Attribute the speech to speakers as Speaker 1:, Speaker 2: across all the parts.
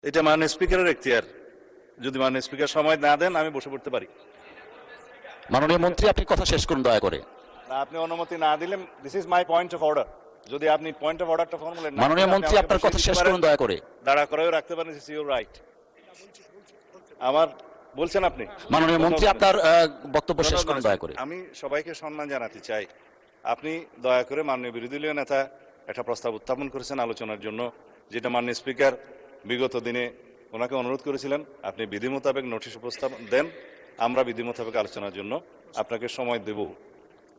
Speaker 1: এটা মাননীয় স্পিকারের এখতিয়ার। যদি মাননীয় স্পিকার সময় না দেন আমি বসে পড়তে পারি।
Speaker 2: মাননীয় মন্ত্রী, আপনি কথা শেষ করুন দয়া করে।
Speaker 1: আপনি অনুমতি না দিলে this is my point of order. যদি আপনি পয়েন্ট অফ অর্ডারটা ফর্মুলেট না
Speaker 2: মাননীয় মন্ত্রী, আপনার কথা শেষ করুন দয়া করে।
Speaker 1: দাঁড়া করেও রাখতে পারেন, দিস ইজ ইউর রাইট। আমার বলছেন আপনি।
Speaker 2: মাননীয় মন্ত্রী, আপনার বক্তব্য শেষ করুন দয়া করে।
Speaker 1: আমি সবাইকে সম্মান জানাতে চাই। আপনি দয়া করে মাননীয় বিরোধী দলীয় নেতা একটা প্রস্তাব উত্থাপন করেছেন আলোচনার জন্য, যেটা মাননীয় স্পিকার বিগত দিনে ওনাকে অনুরোধ করেছিলেন আপনি বিধি মোতাবেক নোটিশ উপস্থাপন দেন, আমরা বিধি মোতাবেক আলোচনার জন্য আপনাকে সময় দেব।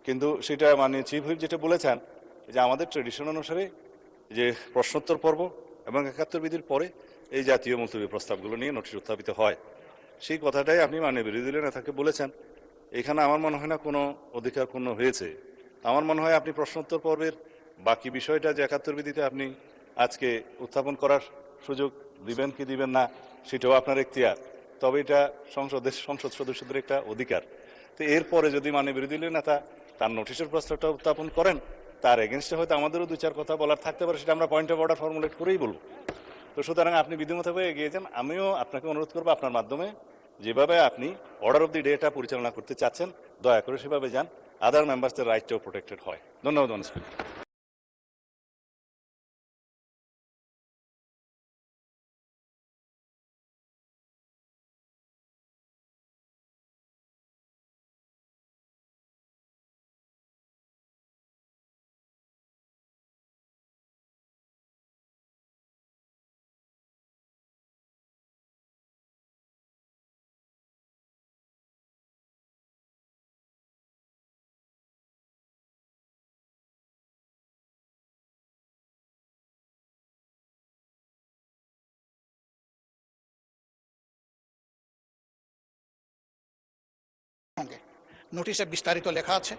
Speaker 1: কিন্তু সেটা মাননীয় চিফ হুইপ যেটা বলেছেন যে আমাদের ট্রেডিশন অনুসারে যে প্রশ্নোত্তর পর্ব এবং ৭১ বিধির পরে এই জাতীয় মুলতবি প্রস্তাবগুলো নিয়ে নোটিশ উত্থাপিত হয়, সেই কথাটাই আপনি মাননীয় বিরোধী দলীয় নেতাকে বলেছেন। এখানে আমার মনে হয় না কোনো অধিকার পূর্ণ হয়েছে। আমার মনে হয় আপনি প্রশ্নোত্তর পর্বের বাকি বিষয়টা যে ৭১ বিধিতে আপনি আজকে উত্থাপন করার সুযোগ দিবেন কি দিবেন না সেটাও আপনার এখতিয়ার, তবে এটা সংসদ সদস্যদের একটা অধিকার। তো এরপরে যদি মাননীয় বিরোধী দলীয় নেতা তার নোটিশের প্রস্তাবটা উত্থাপন করেন, তার এগেনস্টে হয়তো আমাদেরও দু চার কথা বলার থাকতে পারে, সেটা আমরা পয়েন্ট অফ অর্ডার ফর্মুলেট করেই বলবো। তো সুতরাং আপনি বিধি মোতাবেক এগিয়ে যান। আমিও আপনাকে অনুরোধ করবো আপনার মাধ্যমে যেভাবে আপনি অর্ডার অফ দি ডেটা পরিচালনা করতে চাচ্ছেন দয়া করে সেভাবে যান, আদার মেম্বার্সদের রাইটটাও প্রোটেক্টেড হয়। ধন্যবাদ স্পিকার।
Speaker 3: নোটিশে বিস্তারিত লেখা আছে।